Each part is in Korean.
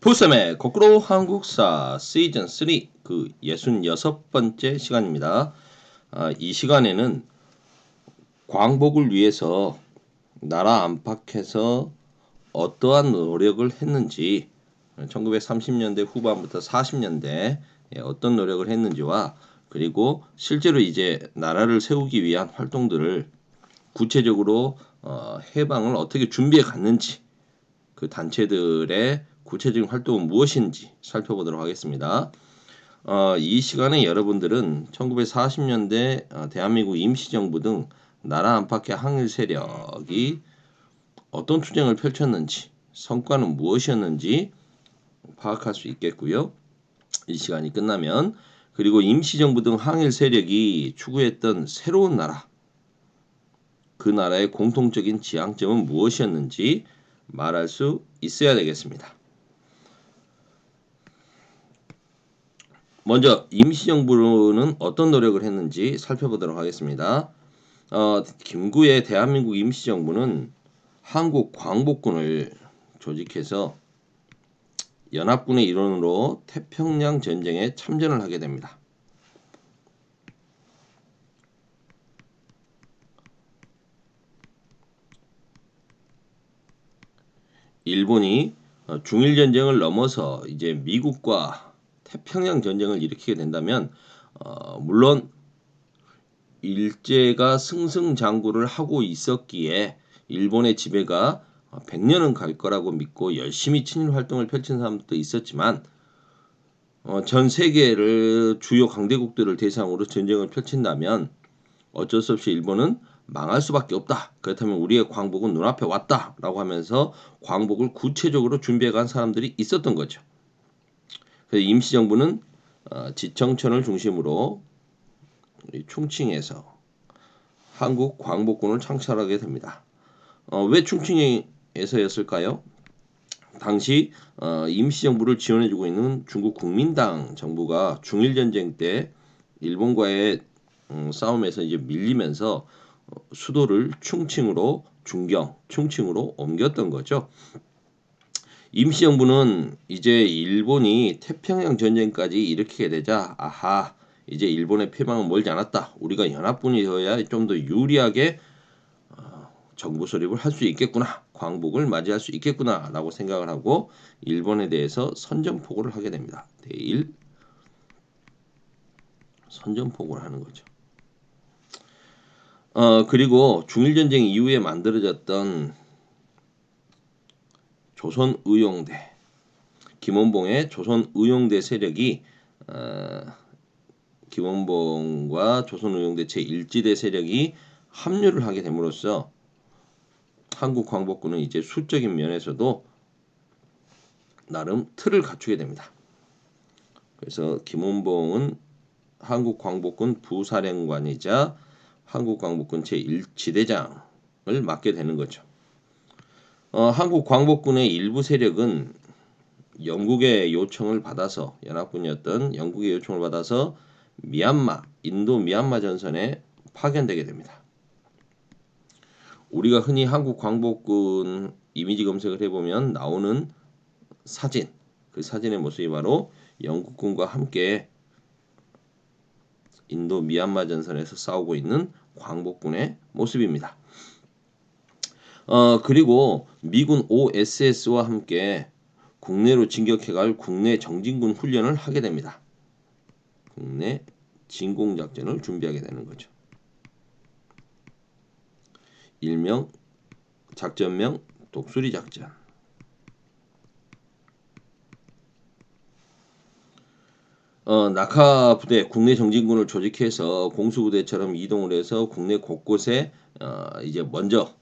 부쌤의 거꾸로 한국사 시즌 3 그 66번째 시간입니다. 이 시간에는 광복을 위해서 나라 안팎에서 어떠한 노력을 했는지 1930년대 후반부터 40년대 어떤 노력을 했는지와 그리고 실제로 이제 나라를 세우기 위한 활동들을 구체적으로 해방을 어떻게 준비해 갔는지 그 단체들의 구체적인 활동은 무엇인지 살펴보도록 하겠습니다. 이 시간에 여러분들은 1940년대 대한민국 임시정부 등 나라 안팎의 항일 세력이 어떤 투쟁을 펼쳤는지 성과는 무엇이었는지 파악할 수 있겠고요. 이 시간이 끝나면 그리고 임시정부 등 항일 세력이 추구했던 새로운 나라 그 나라의 공통적인 지향점은 무엇이었는지 말할 수 있어야 되겠습니다. 먼저 임시정부는 어떤 노력을 했는지 살펴보도록 하겠습니다. 김구의 대한민국 임시정부는 한국 광복군을 조직해서 연합군의 일원으로 태평양 전쟁에 참전을 하게 됩니다. 일본이 중일 전쟁을 넘어서 이제 미국과 태평양 전쟁을 일으키게 된다면 물론 일제가 승승장구를 하고 있었기에 일본의 지배가 100년은 갈 거라고 믿고 열심히 친일 활동을 펼친 사람도 있었지만 전 세계를 주요 강대국들을 대상으로 전쟁을 펼친다면 어쩔 수 없이 일본은 망할 수밖에 없다. 그렇다면 우리의 광복은 눈앞에 왔다라고 하면서 광복을 구체적으로 준비해간 사람들이 있었던 거죠. 그래서 임시정부는 지청천을 중심으로 충칭에서 한국 광복군을 창설하게 됩니다. 왜 충칭에서였을까요? 당시 임시정부를 지원해주고 있는 중국 국민당 정부가 중일전쟁 때 일본과의 싸움에서 이제 밀리면서 수도를 충칭으로 충칭으로 옮겼던 거죠. 임시정부는 이제 일본이 태평양 전쟁까지 일으키게 되자 아하 이제 일본의 패망은 멀지 않았다. 우리가 연합군이 되어야 좀 더 유리하게 정부 수립을 할 수 있겠구나. 광복을 맞이할 수 있겠구나 라고 생각을 하고 일본에 대해서 선전포고를 하게 됩니다. 대일 선전포고를 하는 거죠. 그리고 중일전쟁 이후에 만들어졌던 조선의용대 김원봉의 조선의용대 세력이 김원봉과 조선의용대 제1지대 세력이 합류를 하게 됨으로써 한국 광복군은 이제 수적인 면에서도 나름 틀을 갖추게 됩니다. 그래서 김원봉은 한국 광복군 부사령관이자 한국 광복군 제1지대장을 맡게 되는 거죠. 한국 광복군의 일부 세력은 영국의 요청을 받아서 연합군이었던 영국의 요청을 받아서 미얀마, 인도 미얀마 전선에 파견되게 됩니다. 우리가 흔히 한국 광복군 이미지 검색을 해보면 나오는 사진, 그 사진의 모습이 바로 영국군과 함께 인도 미얀마 전선에서 싸우고 있는 광복군의 모습입니다. 그리고 미군 OSS와 함께 국내로 진격해갈 국내 정진군 훈련을 하게 됩니다. 국내 진공작전을 준비하게 되는 거죠. 일명 작전명 독수리 작전. 낙하 부대 국내 정진군을 조직해서 공수부대처럼 이동을 해서 국내 곳곳에 이제 먼저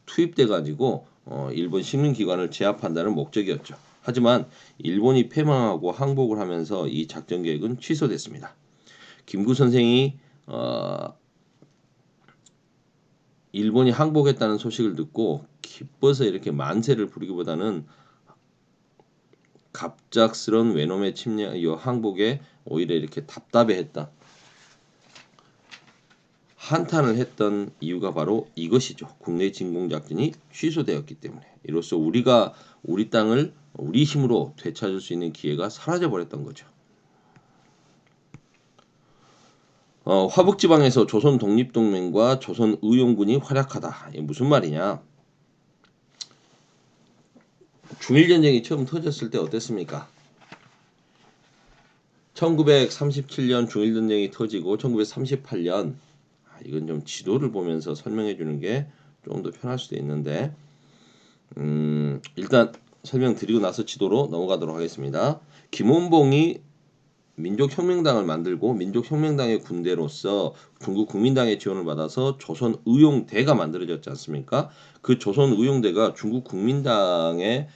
투입돼 가지고 일본 식민기관을 제압한다는 목적이었죠. 하지만 일본이 패망하고 항복을 하면서 이 작전 계획은 취소됐습니다. 김구 선생이 일본이 항복했다는 소식을 듣고 기뻐서 이렇게 만세를 부르기보다는 갑작스런 외놈의 침략, 이 항복에 오히려 이렇게 답답해했다. 한탄을 했던 이유가 바로 이것이죠. 국내 진공작전이 취소되었기 때문에. 이로써 우리가 우리 땅을 우리 힘으로 되찾을 수 있는 기회가 사라져 버렸던 거죠. 화북지방에서 조선 독립동맹과 조선 의용군이 활약하다. 이게 무슨 말이냐? 중일전쟁이 처음 터졌을 때 어땠습니까? 1937년 중일전쟁이 터지고 1938년 이건 좀 지도를 보면서 설명해 주는 게 좀 더 편할 수도 있는데 일단 설명드리고 나서 지도로 넘어가도록 하겠습니다. 김원봉이 민족혁명당을 만들고 민족혁명당의 군대로서 중국 국민당의 지원을 받아서 조선의용대가 만들어졌지 않습니까? 그 조선의용대가 중국 국민당의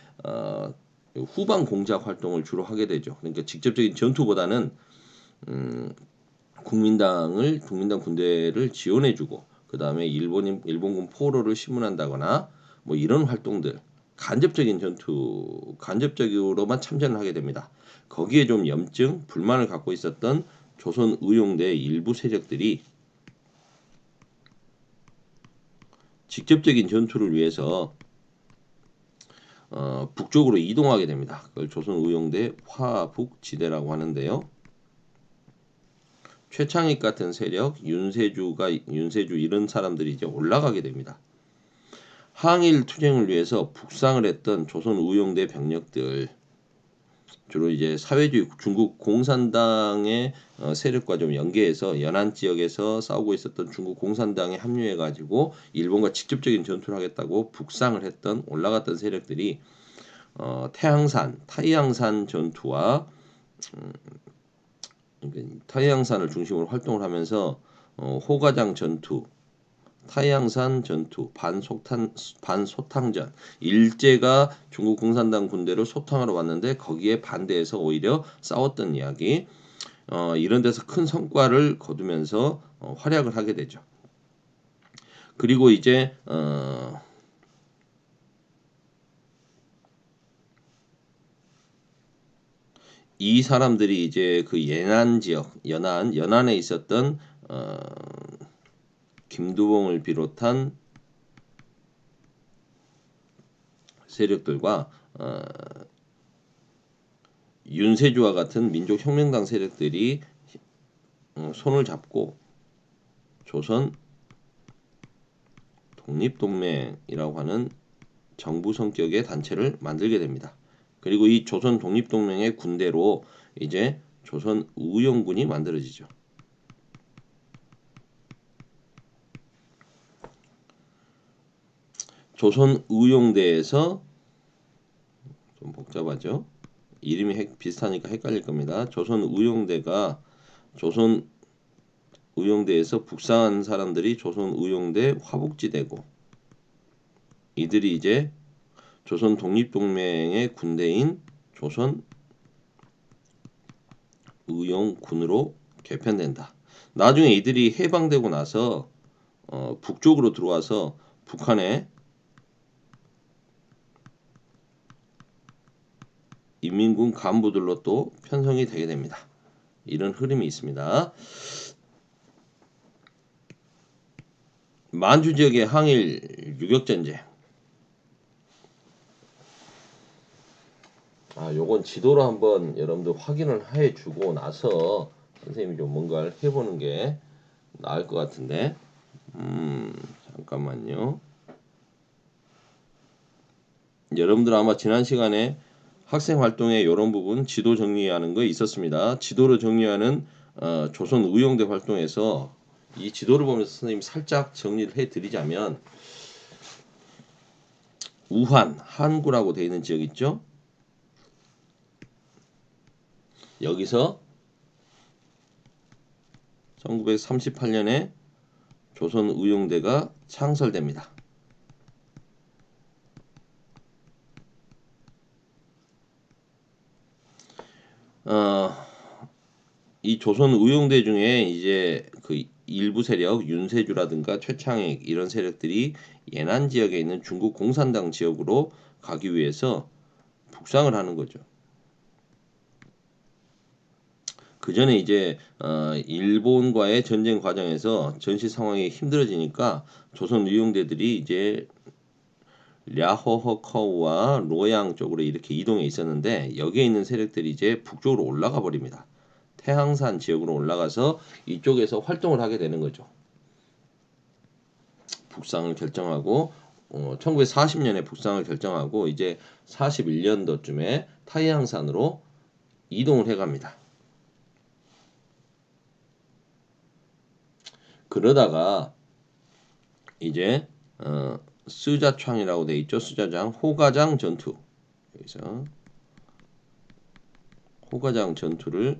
후방 공작 활동을 주로 하게 되죠. 그러니까 직접적인 전투보다는 국민당 군대를 지원해주고 그 다음에 일본군 포로를 심문한다거나 뭐 이런 활동들 간접적으로만 참전을 하게 됩니다. 거기에 좀 염증, 불만을 갖고 있었던 조선의용대 일부 세력들이 직접적인 전투를 위해서 북쪽으로 이동하게 됩니다. 그걸 조선의용대 화북지대라고 하는데요. 최창익 같은 세력, 윤세주 이런 사람들이 이제 올라가게 됩니다. 항일 투쟁을 위해서 북상을 했던 조선의용대 병력들 주로 이제 사회주의 중국 공산당의 세력과 좀 연계해서 연안 지역에서 싸우고 있었던 중국 공산당에 합류해 가지고 일본과 직접적인 전투를 하겠다고 북상을 했던 올라갔던 세력들이 타이양산 전투와 타이양산을 중심으로 활동을 하면서 호가장 전투, 타이양산 전투, 반소탕전 일제가 중국 공산당 군대를 소탕하러 왔는데 거기에 반대해서 오히려 싸웠던 이야기 이런 데서 큰 성과를 거두면서 활약을 하게 되죠. 그리고 이제 이 사람들이 이제 그 예난 지역, 연안에 있었던 김두봉을 비롯한 세력들과 윤세주와 같은 민족혁명당 세력들이 손을 잡고 조선 독립동맹이라고 하는 정부 성격의 단체를 만들게 됩니다. 그리고 이 조선 독립동맹의 군대로 이제 조선 의용군이 만들어지죠. 조선 의용대에서 좀 복잡하죠. 이름이 비슷하니까 헷갈릴 겁니다. 조선 의용대가 조선 의용대에서 북상한 사람들이 조선 의용대 화북지대고 이들이 이제 조선 독립동맹의 군대인 조선 의용군으로 개편된다. 나중에 이들이 해방되고 나서 북쪽으로 들어와서 북한의 인민군 간부들로 또 편성이 되게 됩니다. 이런 흐름이 있습니다. 만주 지역의 항일 유격전쟁. 요건 지도로 한번 여러분들 확인을 해주고 나서 선생님이 좀 뭔가를 해보는 게 나을 것 같은데. 잠깐만요. 여러분들 아마 지난 시간에 학생 활동에 이런 부분 지도 정리하는 거 있었습니다. 지도를 정리하는 조선 의용대 활동에서 이 지도를 보면서 선생님이 살짝 정리를 해드리자면 우한, 한구라고 되어 있는 지역 있죠? 여기서 1938년에 조선 의용대가 창설됩니다. 이 조선 의용대 중에 이제 그 일부 세력 윤세주라든가 최창익 이런 세력들이 예난 지역에 있는 중국 공산당 지역으로 가기 위해서 북상을 하는 거죠. 그 전에 이제 일본과의 전쟁 과정에서 전시 상황이 힘들어지니까 조선 의용대들이 이제 랴허허커우와 로양 쪽으로 이렇게 이동해 있었는데 여기에 있는 세력들이 이제 북쪽으로 올라가 버립니다. 태항산 지역으로 올라가서 이쪽에서 활동을 하게 되는 거죠. 북상을 결정하고 1940년에 북상을 결정하고 이제 41년도쯤에 타이항산으로 이동을 해갑니다. 그러다가 이제 스자창이라고 돼 있죠. 스자장 호가장 전투, 여기서 호가장 전투를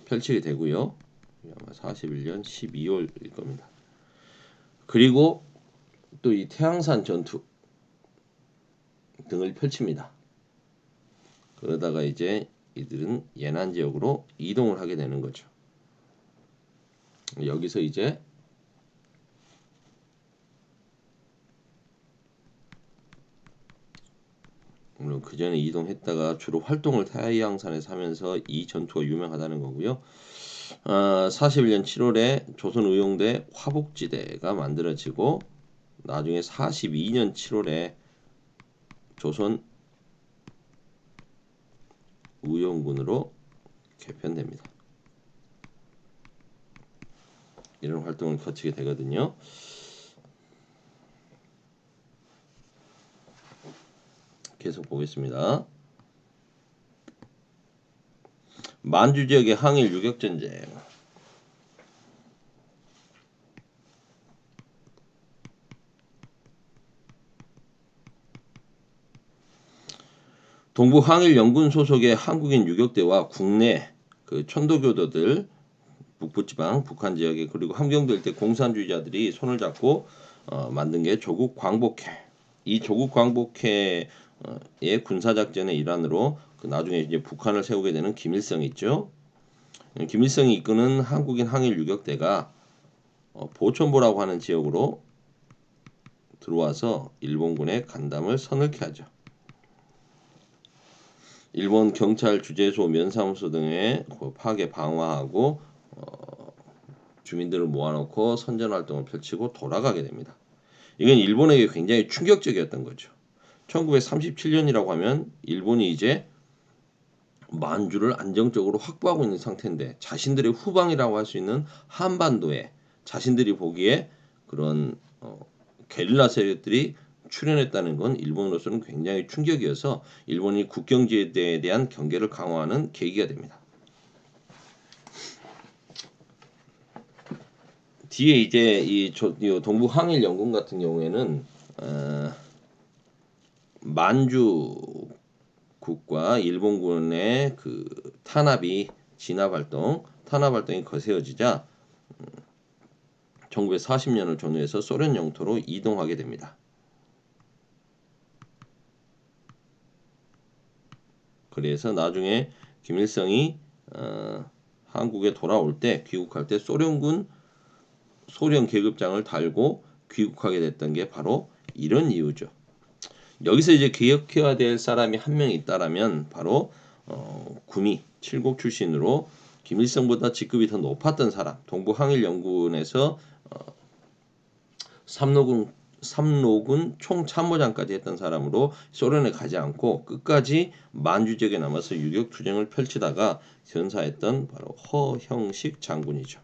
펼치게 되고요. 아마 41년 12월일 겁니다. 그리고 또 이 태항산 전투 등을 펼칩니다. 그러다가 이제 이들은 예난 지역으로 이동을 하게 되는 거죠. 여기서 이제 물론 그 전에 이동했다가 주로 활동을 타이항산에서 하면서 이 전투가 유명하다는 거고요. 41년 7월에 조선의용대 화북지대가 만들어지고 나중에 42년 7월에 조선 의용군으로 개편됩니다. 이런 활동을 거치게 되거든요. 계속 보겠습니다. 만주 지역의 항일 유격전쟁. 동부 항일 연군 소속의 한국인 유격대와 국내 그 천도교도들, 북부지방, 북한 지역에 그리고 함경도 일대 공산주의자들이 손을 잡고 만든 게 조국 광복회. 이 조국 광복회의 군사작전의 일환으로 그 나중에 이제 북한을 세우게 되는 김일성이 있죠. 김일성이 이끄는 한국인 항일 유격대가 보천보라고 하는 지역으로 들어와서 일본군의 간담을 서늘케 하죠. 일본 경찰 주재소, 면사무소 등의 파괴 방화하고 주민들을 모아놓고 선전활동을 펼치고 돌아가게 됩니다. 이건 일본에게 굉장히 충격적이었던 거죠. 1937년이라고 하면 일본이 이제 만주를 안정적으로 확보하고 있는 상태인데 자신들의 후방이라고 할 수 있는 한반도에 자신들이 보기에 그런 게릴라 세력들이 출현했다는 건 일본으로서는 굉장히 충격이어서 일본이 국경지대에 대한 경계를 강화하는 계기가 됩니다. 뒤에 이제 이 동부 항일 연군 같은 경우에는 만주국과 일본군의 그 진압 활동이 거세어지자 1940년을 전후해서 소련 영토로 이동하게 됩니다. 그래서 나중에 김일성이 한국에 돌아올 때 귀국할 때 소련 계급장을 달고 귀국하게 됐던 게 바로 이런 이유죠. 여기서 이제 기억해야 될 사람이 한 명 있다라면 바로 구미 칠곡 출신으로 김일성보다 직급이 더 높았던 사람, 동부 항일 연군에서 삼로군 총참모장까지 했던 사람으로 소련에 가지 않고 끝까지 만주 지역에 남아서 유격 투쟁을 펼치다가 전사했던 바로 허형식 장군이죠.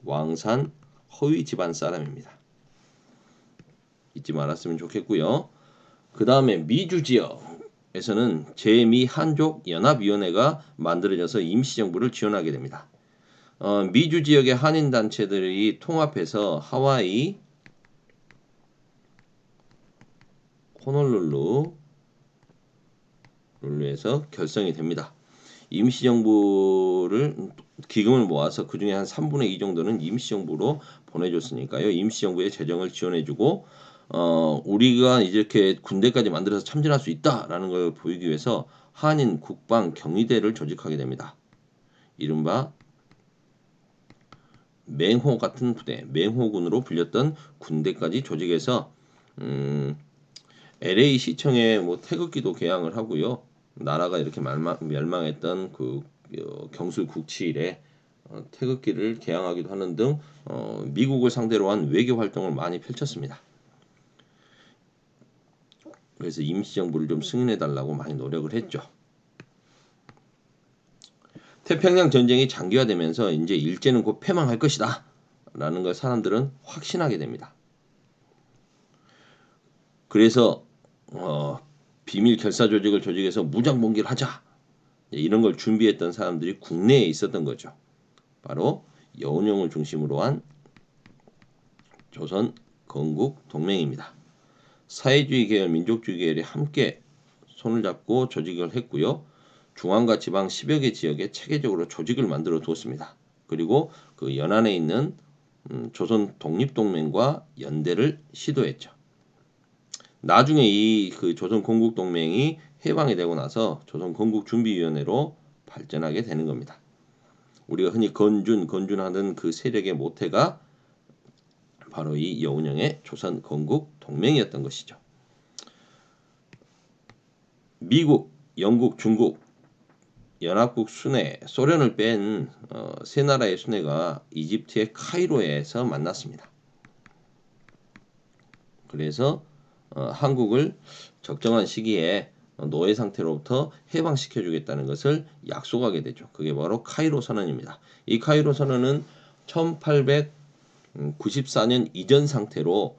왕산 허위 집안 사람입니다. 잊지 말았으면 좋겠고요. 그 다음에 미주 지역에서는 제미 한족 연합위원회가 만들어져서 임시정부를 지원하게 됩니다. 미주 지역의 한인 단체들이 통합해서 하와이, 호놀룰루에서 결성이 됩니다. 임시정부를 기금을 모아서 그 중에 한 3분의 2 정도는 임시정부로 보내줬으니까요. 임시정부의 재정을 지원해주고 우리가 이렇게 군대까지 만들어서 참전할 수 있다라는 걸 보이기 위해서 한인 국방 경위대를 조직하게 됩니다. 이른바 맹호 같은 부대, 맹호군으로 불렸던 군대까지 조직해서 LA 시청에 태극기도 개양을 하고요. 나라가 이렇게 멸망했던 그 경술 국치 이래 태극기를 개항하기도 하는 등 미국을 상대로 한 외교 활동을 많이 펼쳤습니다. 그래서 임시정부를 좀 승인해달라고 많이 노력을 했죠. 태평양 전쟁이 장기화되면서 이제 일제는 곧 패망할 것이다 라는 걸 사람들은 확신하게 됩니다. 그래서 비밀 결사 조직을 조직해서 무장 봉기를 하자 이런 걸 준비했던 사람들이 국내에 있었던 거죠. 바로 여운형을 중심으로 한 조선 건국 동맹입니다. 사회주의 계열, 민족주의 계열이 함께 손을 잡고 조직을 했고요. 중앙과 지방 10여 개 지역에 체계적으로 조직을 만들어 두었습니다. 그리고 그 연안에 있는 조선 독립동맹과 연대를 시도했죠. 나중에 이 그 조선 건국 동맹이 해방이 되고 나서 조선 건국 준비위원회로 발전하게 되는 겁니다. 우리가 흔히 건준하는 그 세력의 모태가 바로 이 여운형의 조선 건국 동맹이었던 것이죠. 미국, 영국, 중국, 연합국 순회, 소련을 뺀 세 나라의 순회가 이집트의 카이로에서 만났습니다. 그래서 한국을 적정한 시기에 노예 상태로부터 해방시켜주겠다는 것을 약속하게 되죠. 그게 바로 카이로 선언입니다. 이 카이로 선언은 1894년 이전 상태로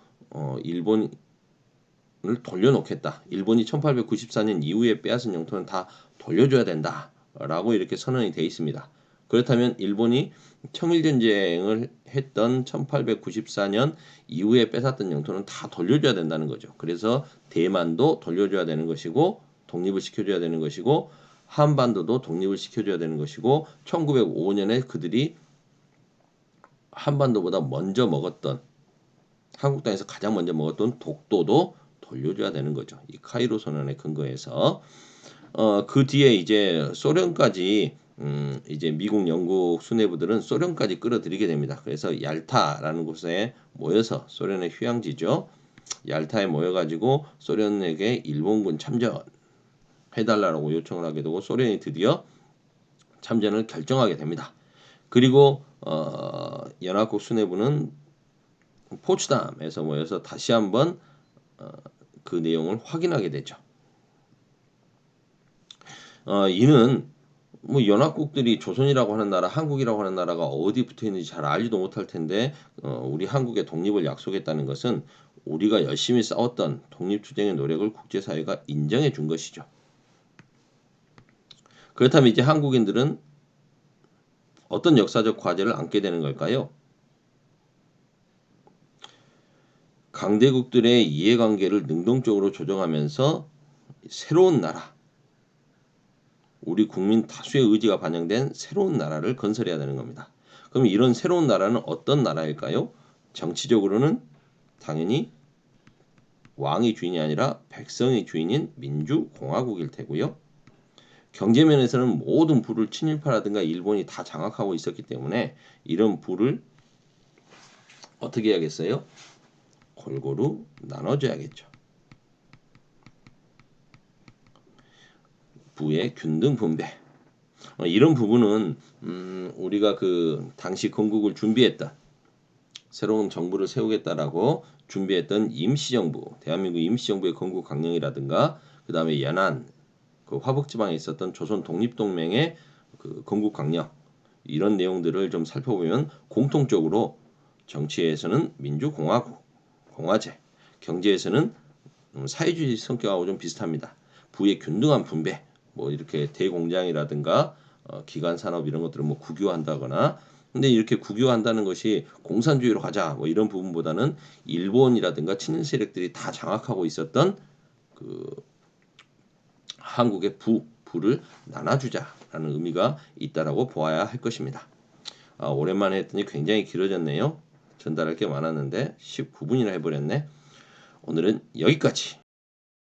일본을 돌려놓겠다. 일본이 1894년 이후에 빼앗은 영토는 다 돌려줘야 된다라고 이렇게 선언이 되어 있습니다. 그렇다면 일본이 청일전쟁을 했던 1894년 이후에 뺏었던 영토는 다 돌려줘야 된다는 거죠. 그래서 대만도 돌려줘야 되는 것이고 독립을 시켜줘야 되는 것이고 한반도도 독립을 시켜줘야 되는 것이고 1905년에 그들이 한반도보다 먼저 먹었던 한국 땅에서 가장 먼저 먹었던 독도도 돌려줘야 되는 거죠. 이 카이로 선언에 근거해서 그 뒤에 이제 소련까지 이제 미국, 영국 수뇌부들은 소련까지 끌어들이게 됩니다. 그래서 얄타라는 곳에 모여서 소련의 휴양지죠. 얄타에 모여가지고 소련에게 일본군 참전해달라고 요청을 하게 되고 소련이 드디어 참전을 결정하게 됩니다. 그리고 연합국 수뇌부는 포츠담에서 모여서 다시 한번 그 내용을 확인하게 되죠. 이는 뭐 연합국들이 조선이라고 하는 나라, 한국이라고 하는 나라가 어디 붙어 있는지 잘 알지도 못할 텐데 우리 한국의 독립을 약속했다는 것은 우리가 열심히 싸웠던 독립투쟁의 노력을 국제사회가 인정해 준 것이죠. 그렇다면 이제 한국인들은 어떤 역사적 과제를 안게 되는 걸까요? 강대국들의 이해관계를 능동적으로 조정하면서 새로운 나라, 우리 국민 다수의 의지가 반영된 새로운 나라를 건설해야 되는 겁니다. 그럼 이런 새로운 나라는 어떤 나라일까요? 정치적으로는 당연히 왕이 주인이 아니라 백성이 주인인 민주공화국일 테고요. 경제면에서는 모든 부를 친일파라든가 일본이 다 장악하고 있었기 때문에 이런 부를 어떻게 해야겠어요? 골고루 나눠줘야겠죠. 부의 균등 분배. 이런 부분은 우리가 그 당시 건국을 준비했던 새로운 정부를 세우겠다라고 준비했던 임시정부, 대한민국 임시정부의 건국 강령이라든가 그 다음에 연안 그 화북지방에 있었던 조선 독립동맹의 그 건국 강령 이런 내용들을 좀 살펴보면 공통적으로 정치에서는 민주공화국, 공화제, 경제에서는 사회주의 성격하고 좀 비슷합니다. 부의 균등한 분배, 뭐 이렇게 대공장이라든가 기관 산업 이런 것들을 뭐 국유화한다거나 근데 이렇게 국유화한다는 것이 공산주의로 가자 뭐 이런 부분보다는 일본이라든가 친일 세력들이 다 장악하고 있었던 그 한국의 부를 나눠주자라는 의미가 있다라고 보아야 할 것입니다. 오랜만에 했더니 굉장히 길어졌네요. 전달할 게 많았는데 19분이나 해버렸네. 오늘은 여기까지.